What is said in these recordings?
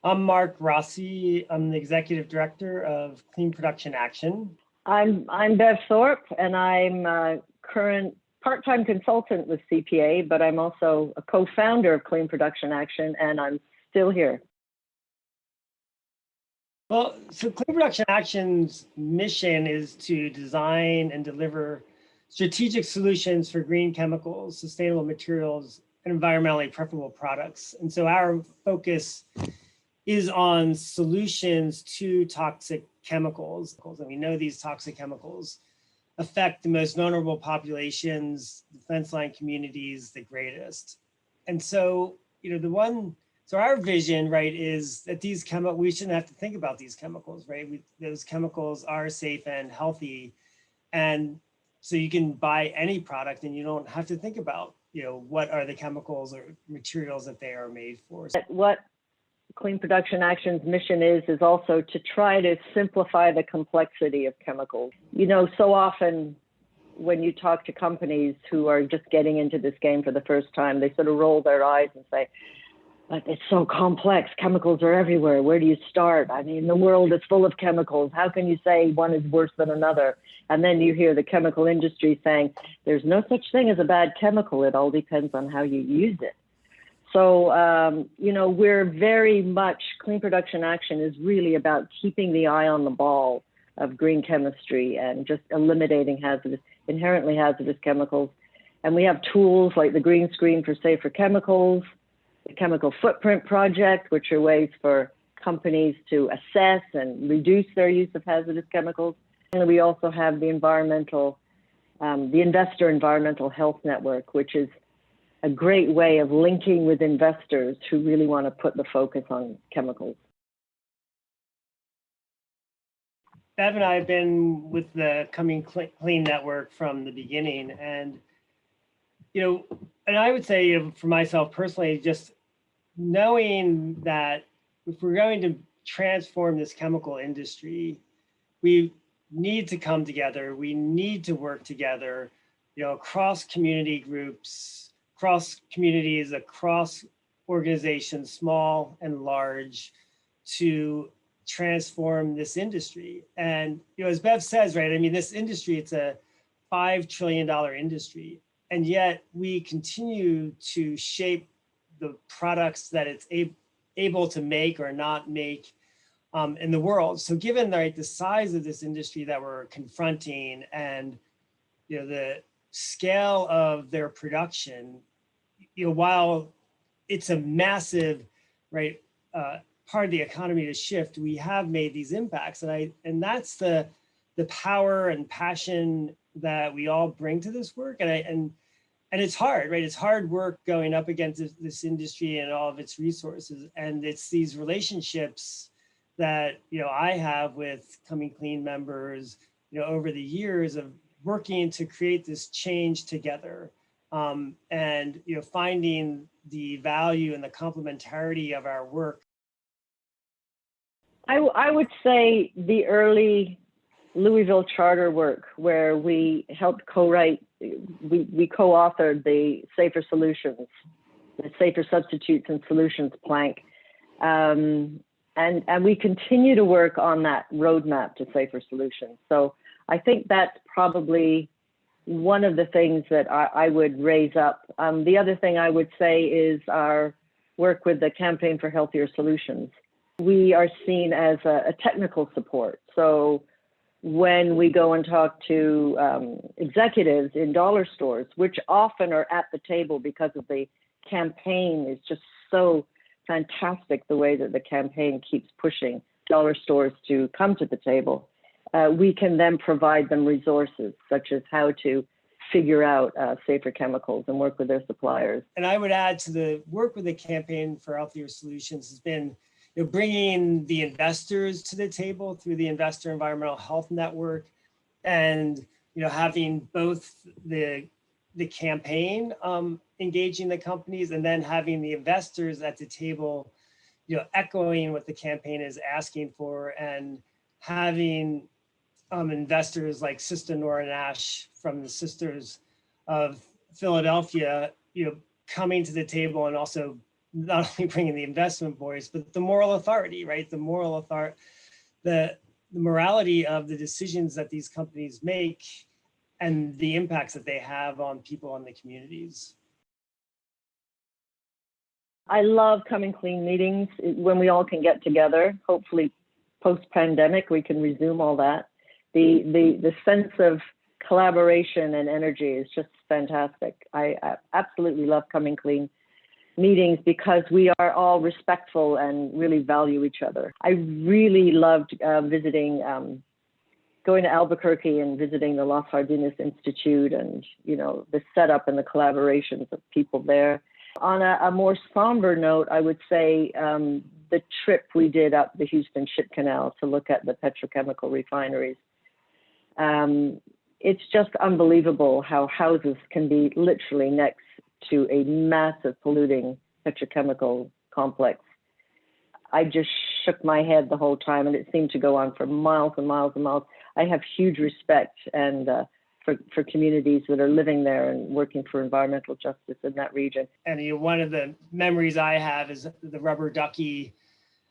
I'm Mark Rossi. I'm the Executive Director of Clean Production Action. I'm Bev Thorpe, and I'm a current part-time consultant with CPA, but I'm also a co-founder of Clean Production Action, and I'm still here. Well, so Clean Production Action's mission is to design and deliver strategic solutions for green chemicals, sustainable materials, and environmentally preferable products. And so our focus is on solutions to toxic chemicals. And we know these toxic chemicals affect the most vulnerable populations, defense line communities, the greatest. And so, so our vision, right, is that these we shouldn't have to think about these chemicals, right? Those chemicals are safe and healthy. And so you can buy any product and you don't have to think about, what are the chemicals or materials that they are made for. What Clean Production Action's mission is also to try to simplify the complexity of chemicals. So often when you talk to companies who are just getting into this game for the first time, they sort of roll their eyes and say, but it's so complex. Chemicals are everywhere. Where do you start? I mean, the world is full of chemicals. How can you say one is worse than another? And then you hear the chemical industry saying, there's no such thing as a bad chemical. It all depends on how you use it. So, we're very much, Clean Production Action is really about keeping the eye on the ball of green chemistry and just eliminating inherently hazardous chemicals. And we have tools like the Green Screen for Safer Chemicals, the Chemical Footprint Project, which are ways for companies to assess and reduce their use of hazardous chemicals. And we also have the Investor Environmental Health Network, which is a great way of linking with investors who really want to put the focus on chemicals. Bev and I have been with the Coming Clean Network from the beginning. And, and I would say, for myself personally, just knowing that if we're going to transform this chemical industry, we need to come together. We need to work together, across community groups, across communities, across organizations, small and large, to transform this industry. And, as Bev says, right, I mean, this industry, it's a $5 trillion industry, and yet we continue to shape the products that it's able to make or not make in the world. So given the size of this industry that we're confronting and, the scale of their production, while it's a massive, part of the economy to shift, we have made these impacts, and that's the power and passion that we all bring to this work, and it's hard, right? It's hard work going up against this industry and all of its resources, and it's these relationships that I have with Coming Clean members, over the years of working to create this change together. And finding the value and the complementarity of our work. I would say the early Louisville Charter work, where we helped co-write, we co-authored the Safer Solutions, the Safer Substitutes and Solutions plank. And we continue to work on that roadmap to safer solutions. So I think that's probably one of the things that I would raise up. The other thing I would say is our work with the Campaign for Healthier Solutions. We are seen as a technical support. So when we go and talk to executives in dollar stores, which often are at the table because of the campaign is just so fantastic, the way that the campaign keeps pushing dollar stores to come to the table. We can then provide them resources such as how to figure out safer chemicals and work with their suppliers. And I would add to the work with the Campaign for Healthier Solutions has been bringing the investors to the table through the Investor Environmental Health Network, and having both the campaign engaging the companies, and then having the investors at the table, echoing what the campaign is asking for, and having investors like Sister Nora Nash from the Sisters of Philadelphia, coming to the table and also not only bringing the investment voice, but the moral authority, right? The moral authority, the morality of the decisions that these companies make and the impacts that they have on people and the communities. I love Coming Clean meetings when we all can get together. Hopefully post-pandemic, we can resume all that. The sense of collaboration and energy is just fantastic. I absolutely love Coming Clean meetings because we are all respectful and really value each other. I really loved going to Albuquerque and visiting the Las Jardines Institute, and the setup and the collaborations of people there. On a more somber note, I would say the trip we did up the Houston Ship Canal to look at the petrochemical refineries. It's just unbelievable how houses can be literally next to a massive polluting petrochemical complex. I just shook my head the whole time, and it seemed to go on for miles and miles and miles. I have huge respect and for communities that are living there and working for environmental justice in that region. And one of the memories I have is the rubber ducky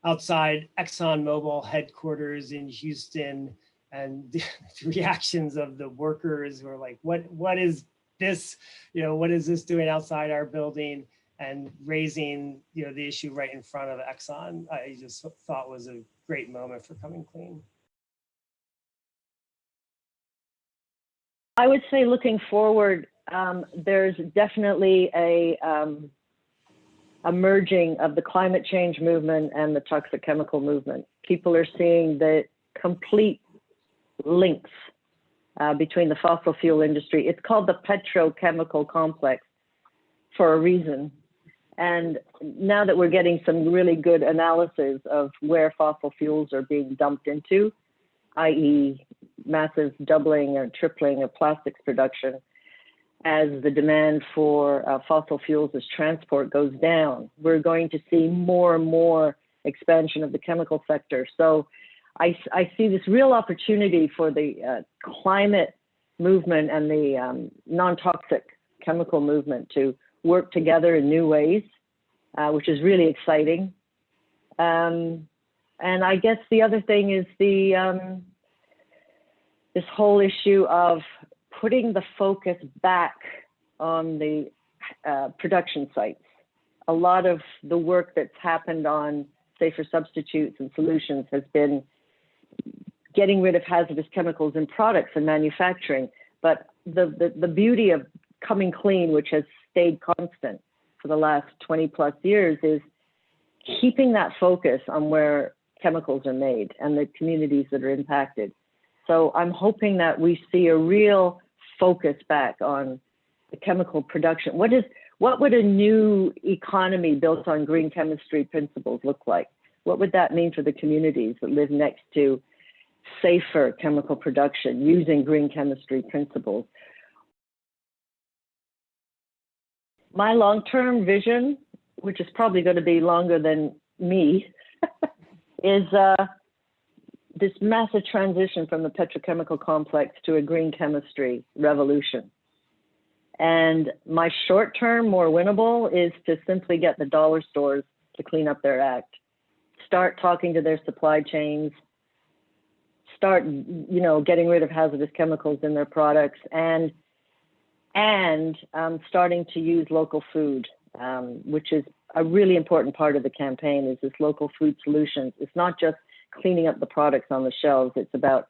outside ExxonMobil headquarters in Houston, and the reactions of the workers who are like, what is this? What is this doing outside our building? And raising the issue right in front of Exxon, I just thought was a great moment for Coming Clean. I would say looking forward, there's definitely a merging of the climate change movement and the toxic chemical movement. People are seeing the complete links between the fossil fuel industry. It's called the petrochemical complex for a reason. And now that we're getting some really good analysis of where fossil fuels are being dumped into, i.e. massive doubling or tripling of plastics production, as the demand for fossil fuels as transport goes down, we're going to see more and more expansion of the chemical sector. So I see this real opportunity for the climate movement and the non-toxic chemical movement to work together in new ways, which is really exciting. And I guess the other thing is this whole issue of putting the focus back on the production sites. A lot of the work that's happened on safer substitutes and solutions has been getting rid of hazardous chemicals in products and manufacturing. But the beauty of Coming Clean, which has stayed constant for the last 20 plus years, is keeping that focus on where chemicals are made and the communities that are impacted. So I'm hoping that we see a real focus back on the chemical production. What would a new economy built on green chemistry principles look like? What would that mean for the communities that live next to safer chemical production using green chemistry principles? My long-term vision, which is probably going to be longer than me, is this massive transition from the petrochemical complex to a green chemistry revolution. And my short-term, more winnable, is to simply get the dollar stores to clean up their act, start talking to their supply chains, start, getting rid of hazardous chemicals in their products, and starting to use local food, which is a really important part of the campaign. Is this local food solutions. It's not just cleaning up the products on the shelves. It's about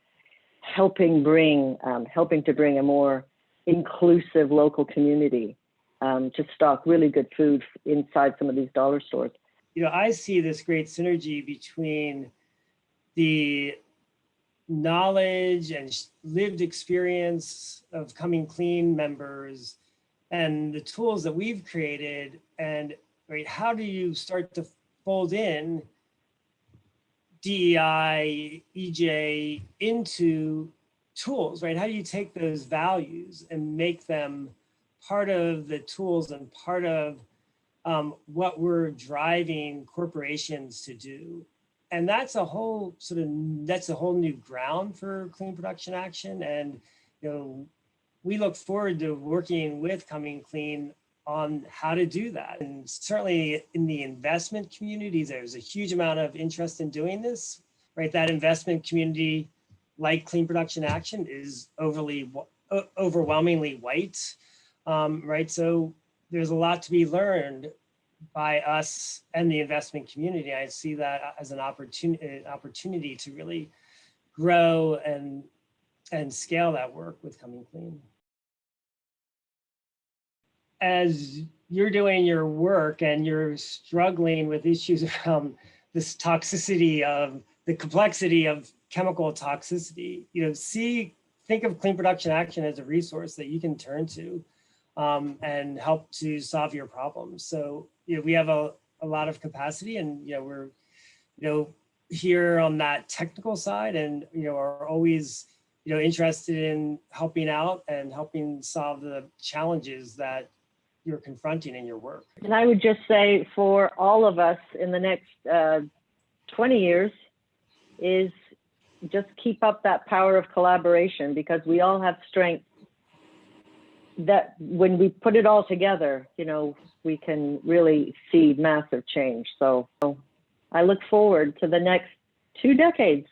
helping to bring a more inclusive local community to stock really good food inside some of these dollar stores. I see this great synergy between the knowledge and lived experience of Coming Clean members and the tools that we've created. And how do you start to fold in DEI, EJ into tools, right? How do you take those values and make them part of the tools and part of what we're driving corporations to do? And that's a whole new ground for clean production action. And we look forward to working with Coming Clean on how to do that. And certainly in the investment communities, there's a huge amount of interest in doing this, right? That investment community, like Clean Production Action, is overwhelmingly white, right? So there's a lot to be learned by us and the investment community. I see that as an opportunity to really grow and scale that work with Coming Clean. As you're doing your work and you're struggling with issues around this toxicity of the complexity of chemical toxicity, think of Clean Production Action as a resource that you can turn to and help to solve your problems. So, we have a lot of capacity, and, we're, here on that technical side, and, are always, interested in helping out and helping solve the challenges that you're confronting in your work. And I would just say for all of us in the next 20 years is just keep up that power of collaboration, because we all have strengths that when we put it all together, we can really see massive change. So I look forward to the next 2 decades.